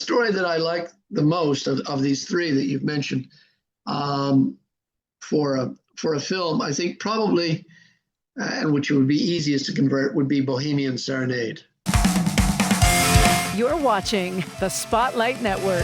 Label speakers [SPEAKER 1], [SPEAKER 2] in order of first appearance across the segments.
[SPEAKER 1] story that I like the most of these three that you've mentioned for a film, I think probably, and which would be easiest to convert, would be Bohemian Serenade.
[SPEAKER 2] You're watching the Spotlight Network,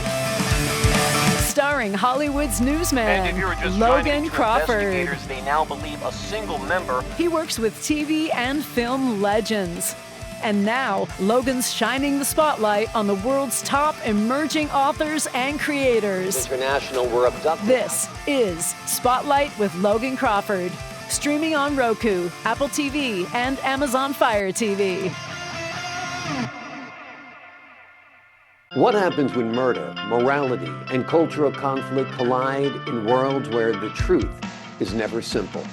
[SPEAKER 2] starring Hollywood's newsman, Logan Crawford.
[SPEAKER 3] They now believe a single member.
[SPEAKER 2] He works with TV and film legends. And now, Logan's shining the spotlight on the world's top emerging authors and creators.
[SPEAKER 3] International were abducted.
[SPEAKER 2] This is Spotlight with Logan Crawford, streaming on Roku, Apple TV, and Amazon Fire TV.
[SPEAKER 4] What happens when murder, morality, and cultural conflict collide in worlds where the truth is never simple?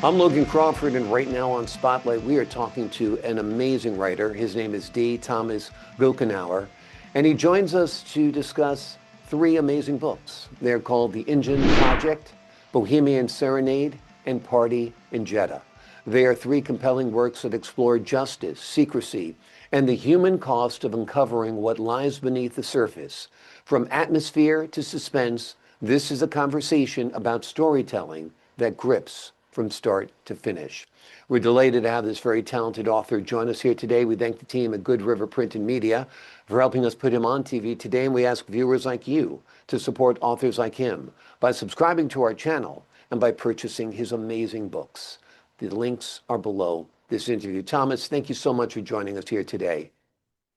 [SPEAKER 4] I'm Logan Crawford, and right now on Spotlight, we are talking to an amazing writer. His name is D. Thomas Gochenour, and he joins us to discuss three amazing books. They're called The Injun Project, Bohemian Serenade, and Party in Jeddah. They are three compelling works that explore justice, secrecy, and the human cost of uncovering what lies beneath the surface. From atmosphere to suspense, this is a conversation about storytelling that grips from start to finish. We're delighted to have this very talented author join us here today. We thank the team at Good River Print and Media for helping us put him on TV today, and we ask viewers like you to support authors like him by subscribing to our channel and by purchasing his amazing books. The links are below this interview. Thomas, thank you so much for joining us here today.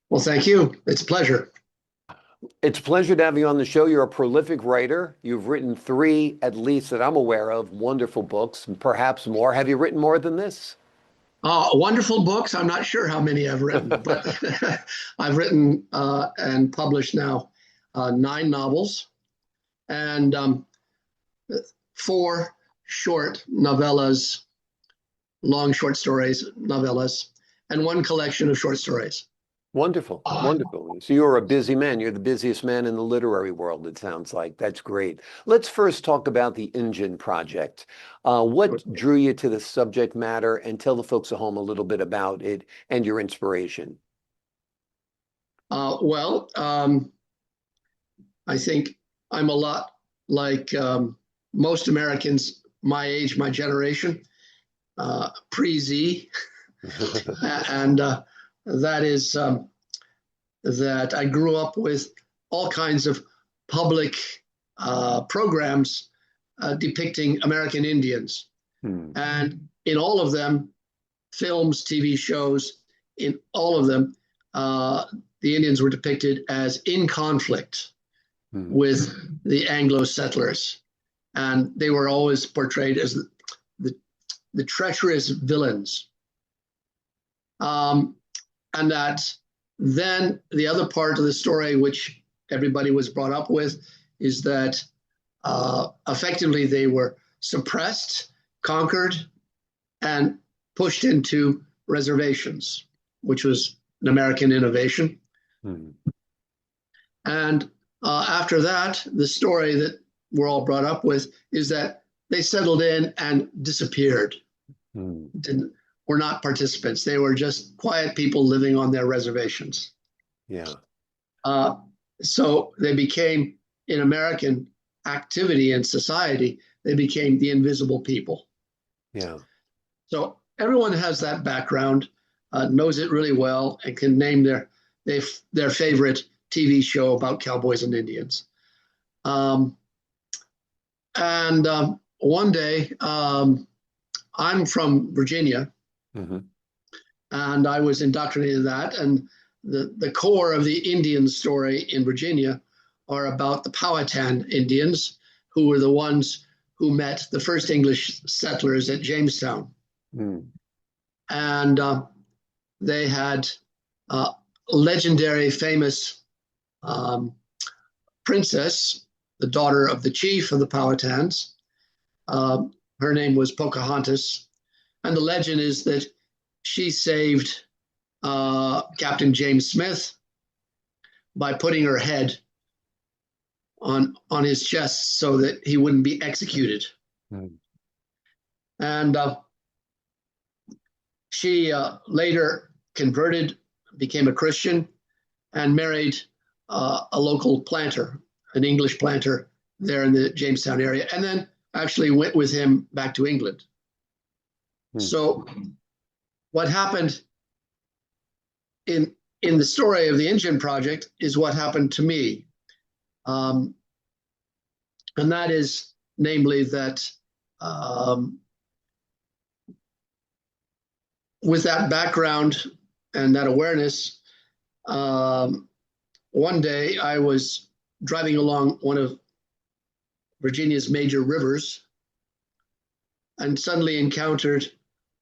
[SPEAKER 1] Well, thank you. It's a pleasure.
[SPEAKER 4] It's a pleasure to have you on the show. You're a prolific writer. You've written three, at least that I'm aware of, wonderful books, and perhaps more. Have you written more than this?
[SPEAKER 1] Wonderful books. I'm not sure how many I've written, but I've written and published now 9 novels and 4 short novellas, long short stories, novellas, and 1 collection of short stories.
[SPEAKER 4] Wonderful, wonderful. So you're a busy man. You're the busiest man in the literary world, it sounds like. That's great. Let's first talk about the Injun Project. What drew you to the subject matter, and tell the folks at home a little bit about it and your inspiration?
[SPEAKER 1] I think I'm a lot like most Americans my age, my generation, pre-Z, and that is that I grew up with all kinds of public programs depicting American Indians. And in all of them, films, TV shows, in all of them, the Indians were depicted as in conflict with the Anglo settlers. And they were always portrayed as the treacherous villains. And that then the other part of the story, which everybody was brought up with, is that effectively they were suppressed, conquered, and pushed into reservations, which was an American innovation. And after that, the story that we're all brought up with is that they settled in and disappeared. Were not participants. They were just quiet people living on their reservations. So they became, in American activity and society, they became the invisible people. So everyone has that background, knows it really well, and can name their favorite TV show about cowboys and Indians. One day, I'm from Virginia, and I was indoctrinated in that. And the core of the Indian story in Virginia are about the Powhatan Indians, who were the ones who met the first English settlers at Jamestown. And they had a legendary, famous princess, the daughter of the chief of the Powhatans. Her name was Pocahontas. And the legend is that she saved Captain James Smith by putting her head on his chest so that he wouldn't be executed. And she later converted, became a Christian, and married a local planter, an English planter there in the Jamestown area, and then actually went with him back to England. So what happened in the story of the Injun Project is what happened to me. And that is namely that with that background and that awareness, one day I was driving along one of Virginia's major rivers and suddenly encountered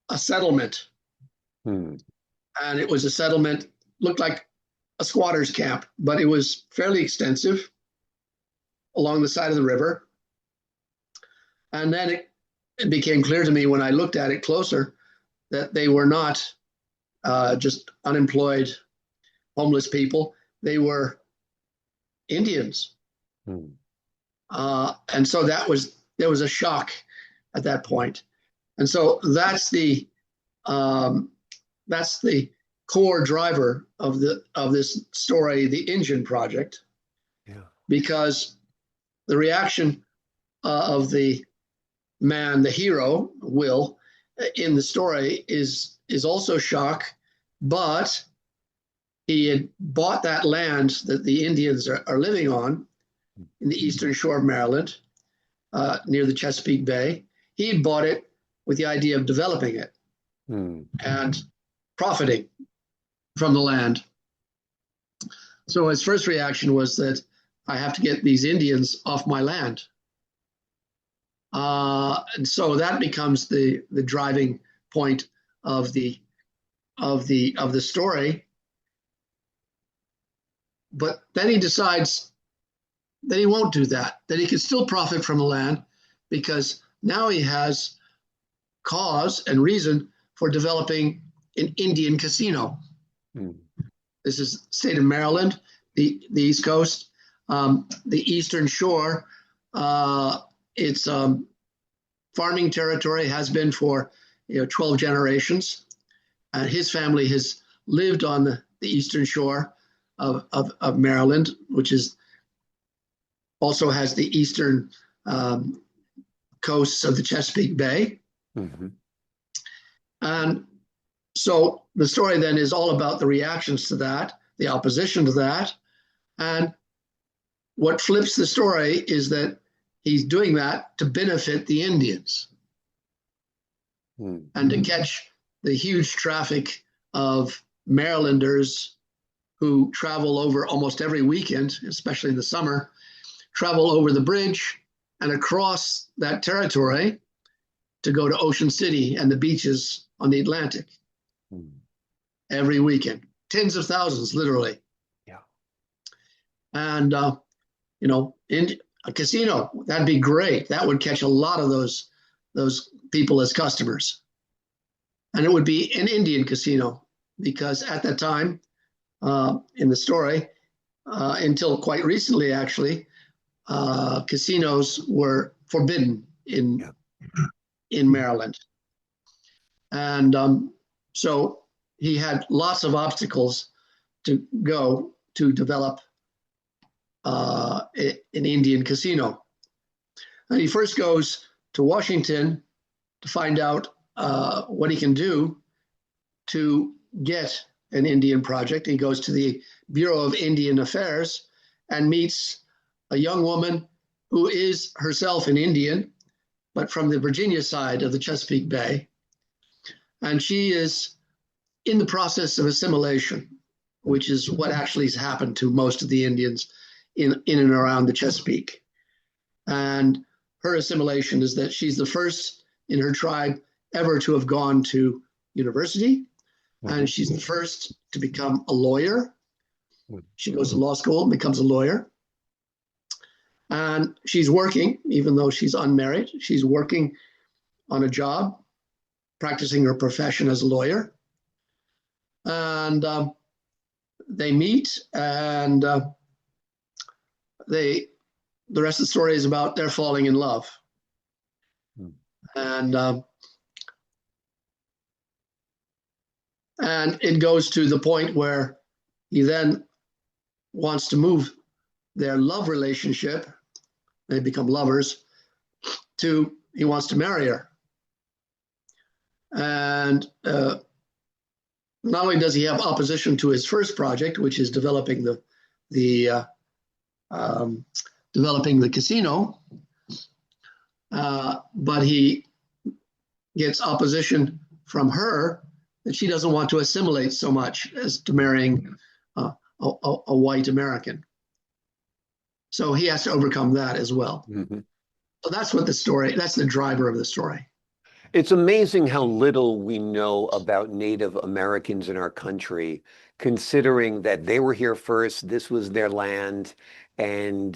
[SPEAKER 1] a settlement. And it was a settlement, looked like a squatter's camp, but it was fairly extensive along the side of the river. And then it became clear to me when I looked at it closer that they were not just unemployed, homeless people. They were Indians. And so there was a shock at that point. And so that's the core driver of this story, the Injun Project, because the reaction of the man, the hero, Will, in the story is also shock, but he had bought that land that the Indians are living on in the eastern shore of Maryland, near the Chesapeake Bay. He had bought it with the idea of developing it and profiting from the land. So his first reaction was that I have to get these Indians off my land. And so that becomes the driving point of the story. But then he decides that he won't do that, that he can still profit from the land because now he has cause and reason for developing an Indian casino. This is the state of Maryland, the East Coast, the Eastern Shore. It's farming territory, has been for 12 generations. And his family has lived on the Eastern Shore of Maryland, which also has the eastern coasts of the Chesapeake Bay. And so the story then is all about the reactions to that, the opposition to that. And what flips the story is that he's doing that to benefit the Indians and to catch the huge traffic of Marylanders who travel over almost every weekend, especially in the summer, travel over the bridge and across that territory to go to Ocean City and the beaches on the Atlantic every weekend. Tens of thousands, literally. And, in a casino, that'd be great. That would catch a lot of those people as customers. And it would be an Indian casino because at that time, in the story, until quite recently, actually, casinos were forbidden in Maryland. And so he had lots of obstacles to go to develop an Indian casino. And he first goes to Washington to find out what he can do to get an Indian project. He goes to the Bureau of Indian Affairs and meets a young woman who is herself an Indian, but from the Virginia side of the Chesapeake Bay. And she is in the process of assimilation, which is what actually has happened to most of the Indians in and around the Chesapeake. And her assimilation is that she's the first in her tribe ever to have gone to university. And she's the first to become a lawyer. She goes to law school and becomes a lawyer. And she's working, even though she's unmarried, she's working on a job, practicing her profession as a lawyer. And they meet, and the rest of the story is about their falling in love. And it goes to the point where he then wants to move their love relationship, they become lovers, to he wants to marry her. And not only does he have opposition to his first project, which is developing the casino, but he gets opposition from her that she doesn't want to assimilate so much as to marrying a white American. So he has to overcome that as well.
[SPEAKER 4] Mm-hmm.
[SPEAKER 1] So that's the driver of the story.
[SPEAKER 4] It's amazing how little we know about Native Americans in our country, considering that they were here first, this was their land, and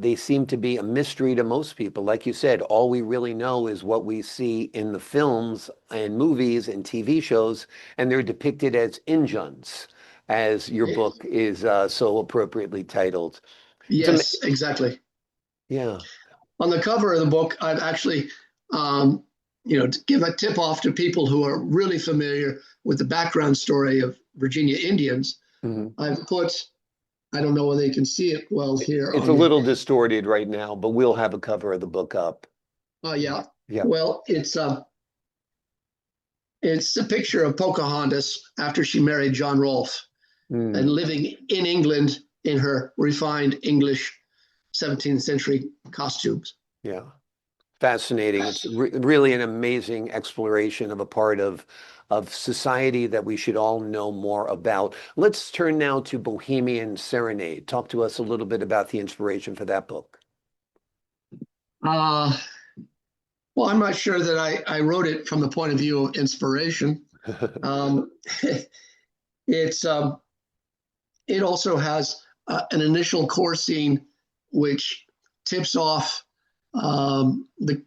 [SPEAKER 4] they seem to be a mystery to most people. Like you said, all we really know is what we see in the films and movies and TV shows, and they're depicted as Injuns, as your book is so appropriately titled.
[SPEAKER 1] Yes, exactly.
[SPEAKER 4] Yeah.
[SPEAKER 1] On the cover of the book, I've actually, to give a tip off to people who are really familiar with the background story of Virginia Indians. Mm-hmm. I've put, I don't know whether you can see it well here.
[SPEAKER 4] It's a little distorted right now, but we'll have a cover of the book up.
[SPEAKER 1] Oh, yeah.
[SPEAKER 4] Yeah.
[SPEAKER 1] Well, it's a picture of Pocahontas after she married John Rolfe and living in England in her refined English 17th century costumes.
[SPEAKER 4] Yeah. Fascinating. It's really an amazing exploration of a part of society that we should all know more about. Let's turn now to Bohemian Serenade. Talk to us a little bit about the inspiration for that book.
[SPEAKER 1] Well, I'm not sure that I wrote it from the point of view of inspiration. It also has an initial core scene which tips off the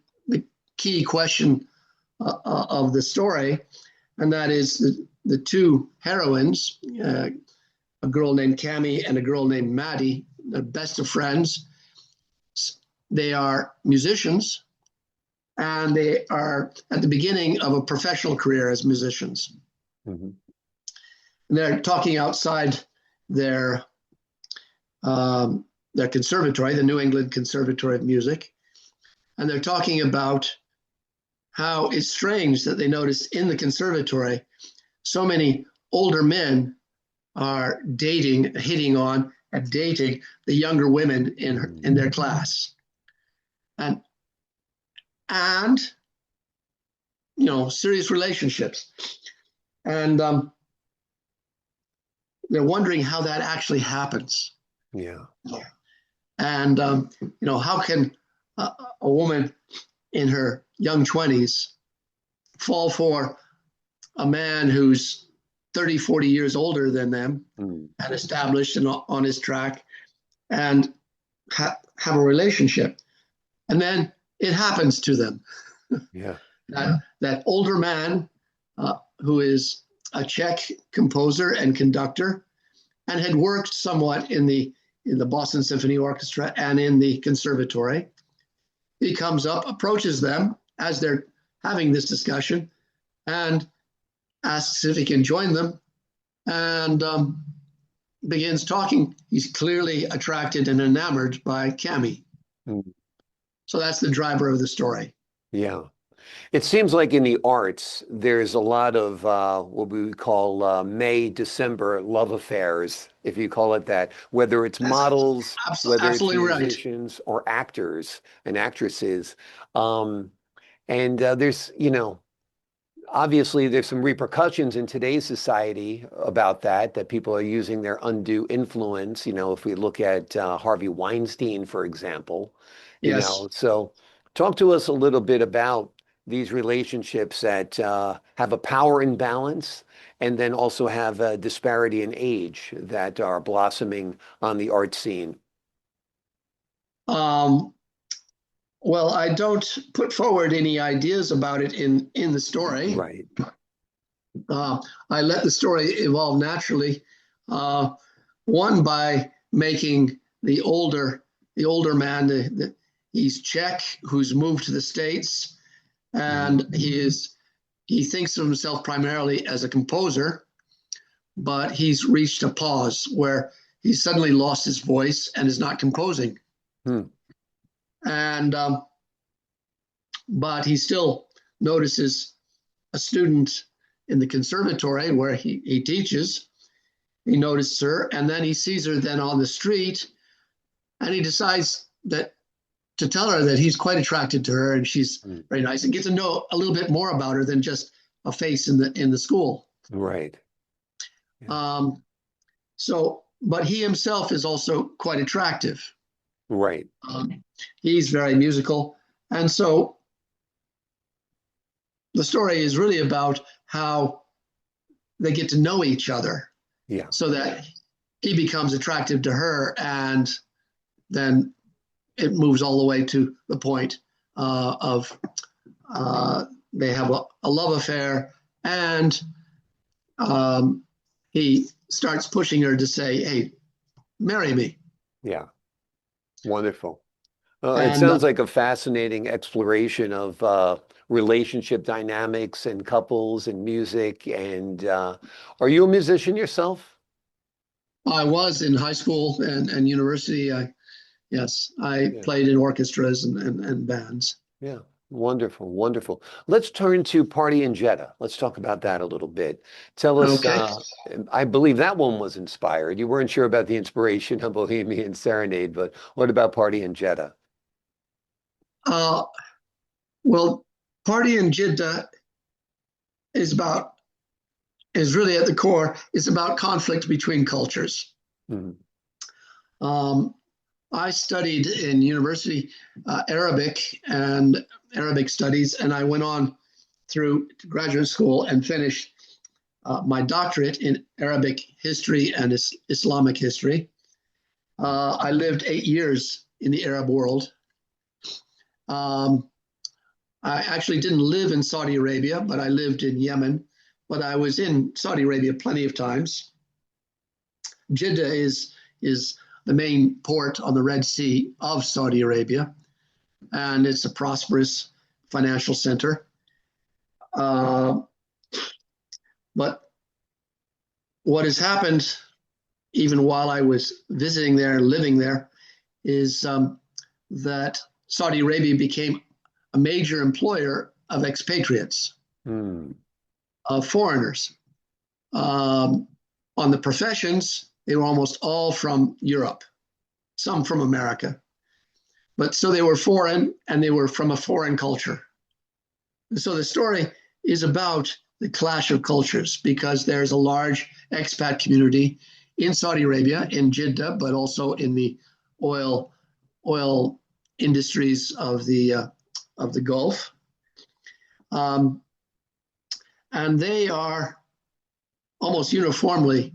[SPEAKER 1] key question of the story, and that is the two heroines, a girl named Cammie and a girl named Maddie, the best of friends. They are musicians, and they are at the beginning of a professional career as musicians. Mm-hmm. And they're talking outside their conservatory, the New England Conservatory of Music. And they're talking about how it's strange that they notice in the conservatory, so many older men are hitting on and dating the younger women in their class. And serious relationships. And they're wondering how that actually happens.
[SPEAKER 4] Yeah.
[SPEAKER 1] And, how can a woman in her young 20s fall for a man who's 30, 40 years older than them and established and on his track and have a relationship? And then it happens to them.
[SPEAKER 4] Yeah.
[SPEAKER 1] That older man who is a Czech composer and conductor and had worked somewhat in the Boston Symphony Orchestra and in the conservatory. He comes up, approaches them as they're having this discussion and asks if he can join them and begins talking. He's clearly attracted and enamored by Cammie. So that's the driver of the story.
[SPEAKER 4] Yeah. It seems like in the arts, there's a lot of what we would call May-December love affairs, if you call it that, whether it's models, whether it's musicians, or actors and actresses. And there's, obviously there's some repercussions in today's society about that people are using their undue influence. If we look at Harvey Weinstein, for example, so talk to us a little bit about these relationships that have a power imbalance and then also have a disparity in age that are blossoming on the art scene.
[SPEAKER 1] Well, I don't put forward any ideas about it in the story.
[SPEAKER 4] Right.
[SPEAKER 1] I let the story evolve naturally. One, by making the older man, he's Czech, who's moved to the States. And he thinks of himself primarily as a composer, but he's reached a pause where he suddenly lost his voice and is not composing.
[SPEAKER 4] Hmm.
[SPEAKER 1] And but he still notices a student in the conservatory where he teaches. He notices her, and then he sees her then on the street, and he decides that to tell her that he's quite attracted to her and she's very nice, and get to know a little bit more about her than just a face in the school.
[SPEAKER 4] Right. Yeah.
[SPEAKER 1] So, but he himself is also quite attractive.
[SPEAKER 4] Right.
[SPEAKER 1] He's very musical, and so the story is really about how they get to know each other.
[SPEAKER 4] Yeah.
[SPEAKER 1] So that he becomes attractive to her, and then it moves all the way to the point of they have a love affair, and he starts pushing her to say, "Hey, marry me."
[SPEAKER 4] Yeah. Wonderful. It
[SPEAKER 1] And
[SPEAKER 4] sounds like a fascinating exploration of relationship dynamics and couples and music. And are you a musician yourself?
[SPEAKER 1] I was in high school and university. Yes, I
[SPEAKER 4] Yeah.
[SPEAKER 1] played in orchestras and bands.
[SPEAKER 4] Yeah. Wonderful. Wonderful. Let's turn to Party in Jeddah. Let's talk about that a little bit. Tell us,
[SPEAKER 1] Okay.
[SPEAKER 4] I believe that one was inspired. You weren't sure about the inspiration of Bohemian Serenade, but what about Party in Jeddah?
[SPEAKER 1] Well, Party in Jeddah is really at the core, it's about conflict between cultures.
[SPEAKER 4] Mhm.
[SPEAKER 1] I studied in university Arabic and Arabic studies, and I went on through graduate school and finished my doctorate in Arabic history and Islamic history. I lived 8 years in the Arab world. I actually didn't live in Saudi Arabia, but I lived in Yemen. But I was in Saudi Arabia plenty of times. Jeddah is the main port on the Red Sea of Saudi Arabia, and it's a prosperous financial center. But what has happened, even while I was visiting there, living there, is that Saudi Arabia became a major employer of expatriates, of foreigners. On the professions, they were almost all from Europe, some from America. But so they were foreign, and they were from a foreign culture. And so the story is about the clash of cultures, because there's a large expat community in Saudi Arabia, in Jeddah, but also in the oil industries of the Gulf. And they are almost uniformly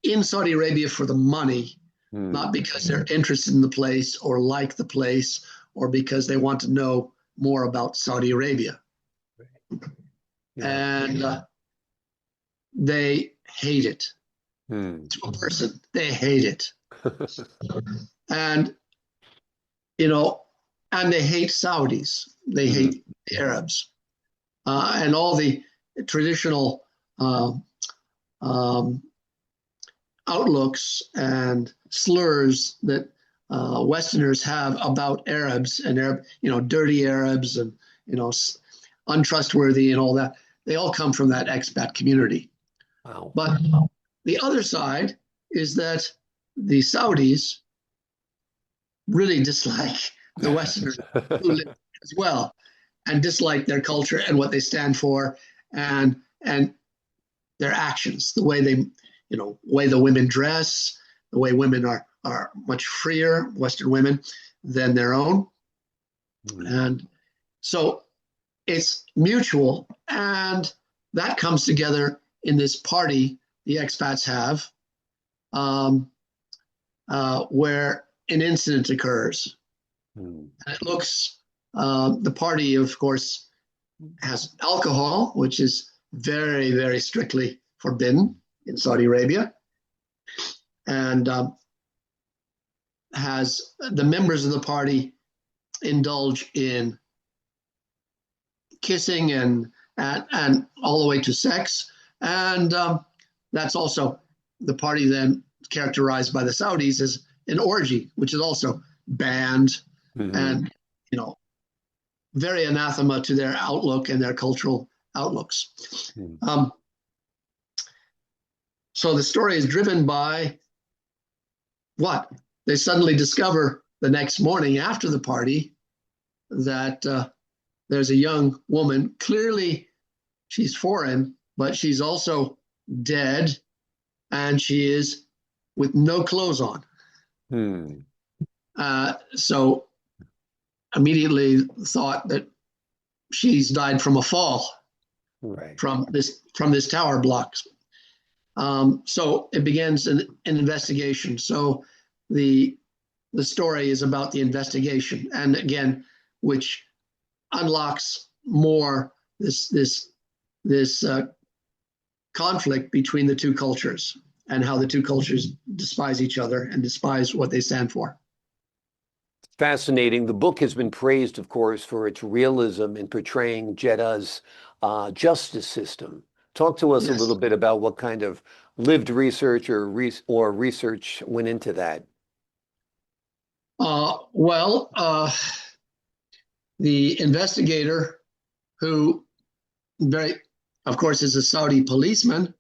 [SPEAKER 1] in Saudi Arabia for the money, not because they're interested in the place or like the place or because they want to know more about Saudi Arabia. Yeah. And they hate it. To a person, they hate it. And, and they hate Saudis. They hate the Arabs. And all the traditional outlooks and slurs that Westerners have about Arabs and dirty Arabs and untrustworthy and all that. They all come from that expat community. Wow. But the other side is that the Saudis really dislike the Westerners who live as well, and dislike their culture and what they stand for, and their actions, the way they, way the women dress, the way women are much freer, Western women, than their own. And so it's mutual, and that comes together in this party the expats have, where an incident occurs. And it looks, the party, of course, has alcohol, which is very, very strictly forbidden in Saudi Arabia, and has the members of the party indulge in kissing and all the way to sex. And that's also, the party then characterized by the Saudis as an orgy, which is also banned and, you know, very anathema to their outlook and their cultural outlooks. So the story is driven by what? They suddenly discover the next morning after the party that there's a young woman. Clearly, she's foreign, but she's also dead, and she is with no clothes on. So immediately thought that she's died from a fall from this tower block. So it begins an investigation. So the story is about the investigation, and again, which unlocks more this conflict between the two cultures and how the two cultures despise each other and despise what they stand for.
[SPEAKER 4] Fascinating. The book has been praised, of course, for its realism in portraying Jeddah's justice system. Talk to us a little bit about what kind of lived research or research went into that.
[SPEAKER 1] The investigator, who of course is a Saudi policeman,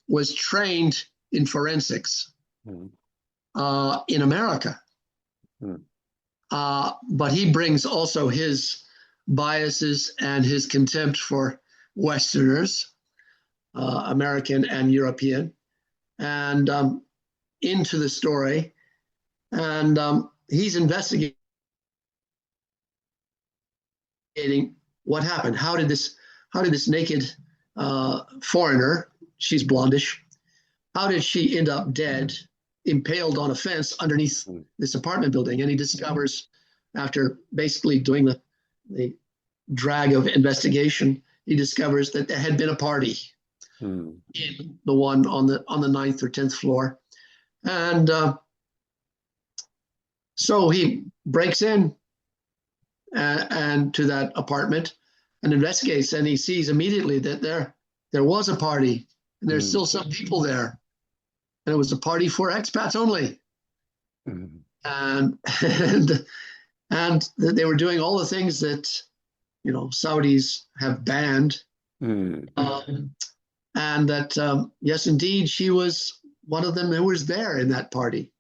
[SPEAKER 1] was trained in forensics in America. But he brings also his biases and his contempt for Westerners, American and European, and into the story. And he's investigating what happened. How did this naked foreigner, she's blondish, how did she end up dead, impaled on a fence underneath this apartment building? And he discovers, after basically doing the drag of investigation, he discovers that there had been a party in the one on the 9th or 10th floor. And so he breaks in and to that apartment and investigates, and he sees immediately that there was a party, and there's still some people there. And it was a party for expats only. And they were doing all the things that, you know, Saudis have banned. And that, yes, indeed, she was one of them who was there in that party.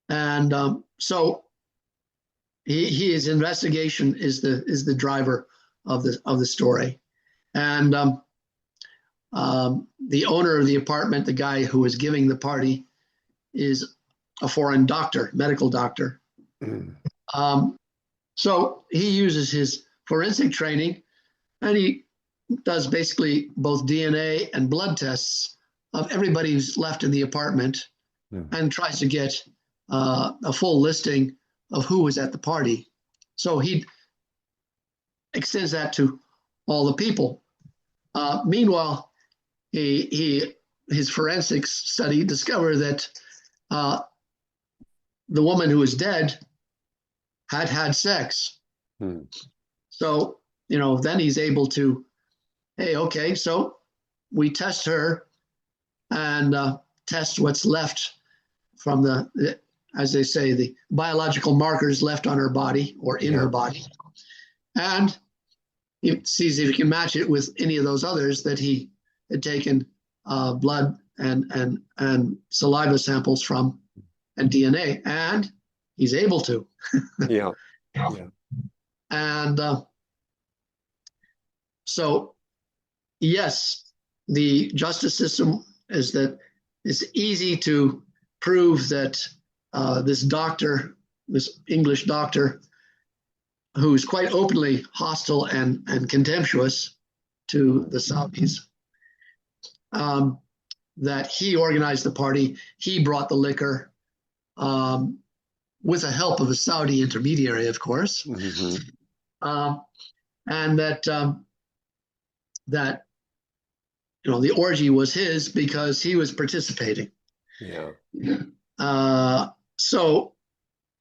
[SPEAKER 1] And so his investigation is the driver of the story. And the owner of the apartment, the guy who was giving the party, is a foreign doctor, medical doctor. So he uses his forensic training, and he does basically both DNA and blood tests of everybody who's left in the apartment, and tries to get a full listing of who was at the party. So he extends that to all the people. Meanwhile, his forensics study discovered that the woman who was dead had sex. So, you know, then he's able to, hey, okay, so we test her and test what's left from the, as they say, the biological markers left on her body or in her body. And he sees if he can match it with any of those others that he had taken blood and saliva samples from and DNA, and he's able to. And so, yes, the justice system is that it's easy to prove that this doctor, this English doctor, who's quite openly hostile and contemptuous to the Saudis, that he organized the party, he brought the liquor, with the help of a Saudi intermediary, of course, and that you know, the orgy was his because he was participating. So,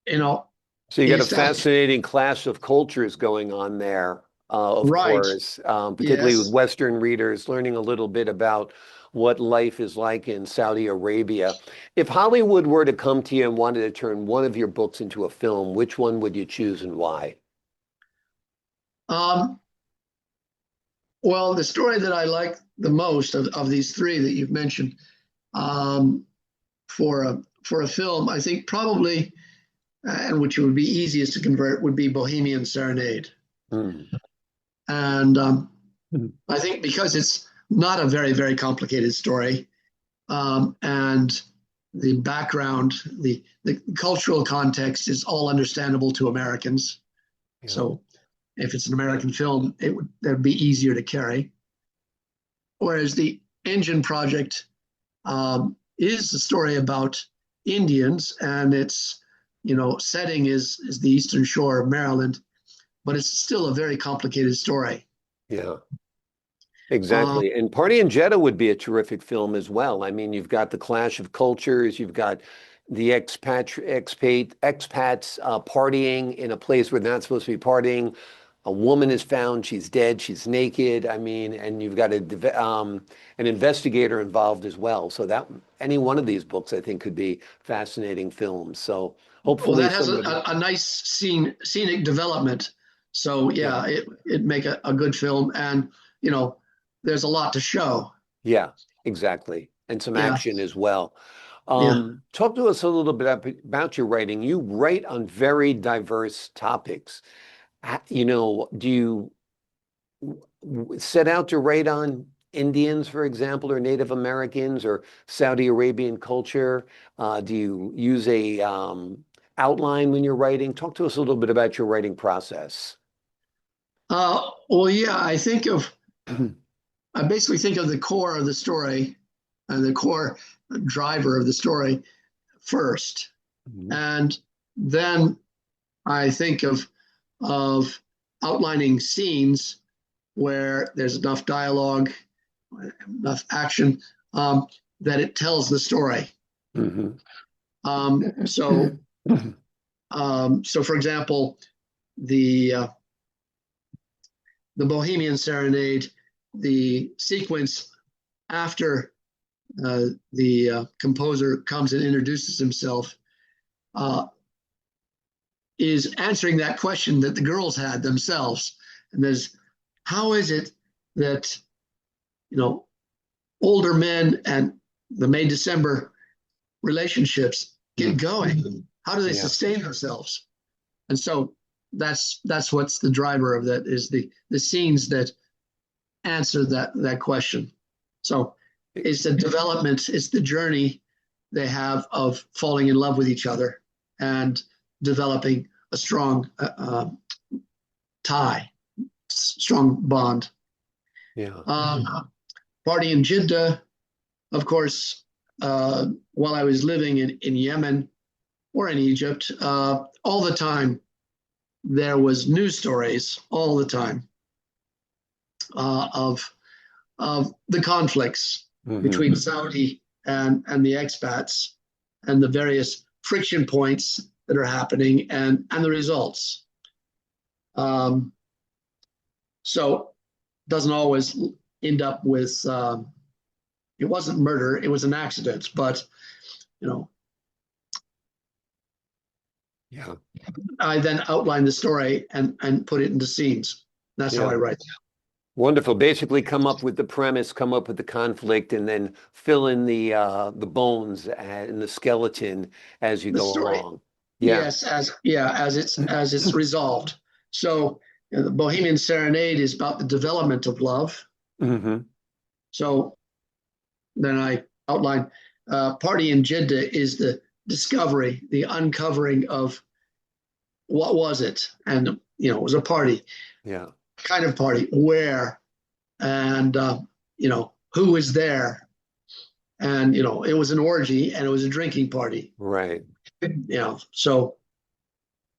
[SPEAKER 1] you know.
[SPEAKER 4] So you got a fascinating clash of cultures going on there, of course, particularly with Western readers learning a little bit about what life is like in Saudi Arabia. If Hollywood were to come to you and wanted to turn one of your books into a film, which one would you choose and why?
[SPEAKER 1] Um, well, the story that I like the most of these three that you've mentioned, um, for a film, I think probably, and which would be easiest to convert, would be Bohemian Serenade.
[SPEAKER 4] Mm.
[SPEAKER 1] And I think because it's not a very, very complicated story, and the background, the cultural context is all understandable to Americans.
[SPEAKER 4] Yeah.
[SPEAKER 1] So if it's an American film, that'd be easier to carry. Whereas the Injun Project is a story about Indians, and its setting is the Eastern Shore of Maryland, but it's still a very complicated story.
[SPEAKER 4] Yeah. Exactly. And Party in Jeddah would be a terrific film as well. I mean, you've got the clash of cultures, you've got the expats partying in a place where they're not supposed to be partying. A woman is found, she's dead, she's naked. I mean, and you've got an investigator involved as well. So that any one of these books, I think, could be fascinating films. So hopefully
[SPEAKER 1] that has a nice scenic development. So yeah, it'd make a good film, and there's a lot to show.
[SPEAKER 4] Yeah, exactly. And some action as well.
[SPEAKER 1] Yeah.
[SPEAKER 4] Talk to us a little bit about your writing. You write on very diverse topics. Do you set out to write on Indians, for example, or Native Americans or Saudi Arabian culture? Do you use a outline when you're writing? Talk to us a little bit about your writing process.
[SPEAKER 1] Well, yeah, I basically think of the core of the story and the core driver of the story first. Mm-hmm. And then I think of outlining scenes where there's enough dialogue, enough action, that it tells the story. Mm-hmm. So for example, the Bohemian Serenade, the sequence after the composer comes and introduces himself, is answering that question that the girls had themselves. And there's, how is it that, older men and the May December relationships get going? How do they sustain themselves? And so that's what's the driver of that, is the scenes that answer that question. So it's the development, it's the journey they have of falling in love with each other and developing a strong tie, strong bond. Yeah. Party in Jeddah, of course, while I was living in Yemen or in Egypt, all the time there was news stories all the time of the conflicts between Saudi and the expats, and the various friction points that are happening, and the results. So it doesn't always end up with, it wasn't murder, it was an accident, but I then outline the story and put it into scenes. That's how I write.
[SPEAKER 4] Wonderful. Basically, come up with the premise, come up with the conflict, and then fill in the bones and the skeleton as you go along.
[SPEAKER 1] Yes, as it's resolved. So the Bohemian Serenade is about the development of love. Mm-hmm. So then I outline Party in Jeddah is the discovery, the uncovering of what was it, and it was a party. Yeah. Kind of party, where, and who was there, and it was an orgy and it was a drinking party. Right. So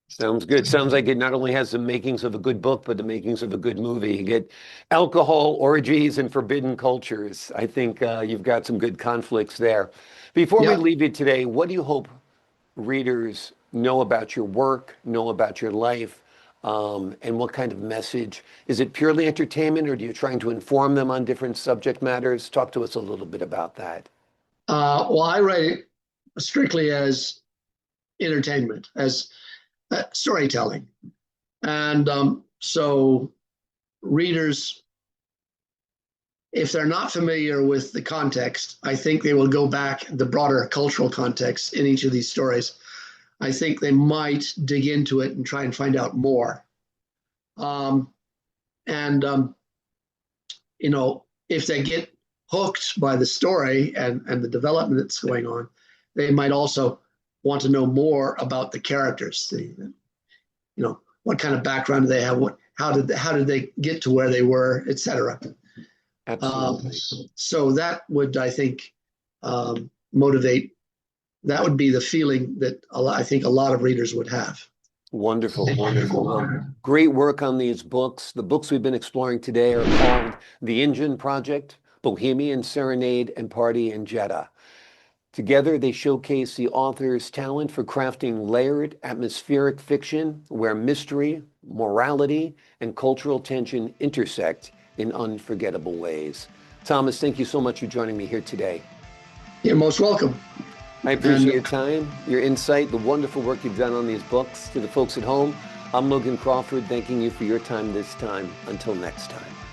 [SPEAKER 4] sounds good. Sounds like it not only has the makings of a good book, but the makings of a good movie. You get alcohol, orgies, and forbidden cultures. I think you've got some good conflicts there. Before we leave you today, what do you hope readers know about your work, know about your life, and what kind of message? Is it purely entertainment, or are you trying to inform them on different subject matters? Talk to us a little bit about that.
[SPEAKER 1] Well, I write it strictly as entertainment, as storytelling. And so readers, if they're not familiar with the context, I think they will go back the broader cultural context in each of these stories. I think they might dig into it and try and find out more. You know, if they get hooked by the story and the development that's going on, they might also want to know more about the characters. You know, what kind of background do they have? How did they get to where they were, etc.
[SPEAKER 4] Absolutely.
[SPEAKER 1] So that would, I think, motivate. That would be the feeling that I think a lot of readers would have.
[SPEAKER 4] Wonderful, wonderful. Well, great work on these books. The books we've been exploring today are called The Injun Project, Bohemian Serenade and Party in Jeddah. Together, they showcase the author's talent for crafting layered, atmospheric fiction where mystery, morality, and cultural tension intersect in unforgettable ways. Thomas, thank you so much for joining me here today.
[SPEAKER 1] You're most welcome.
[SPEAKER 4] I appreciate your time, your insight, the wonderful work you've done on these books. To the folks at home, I'm Logan Crawford, thanking you for your time this time. Until next time.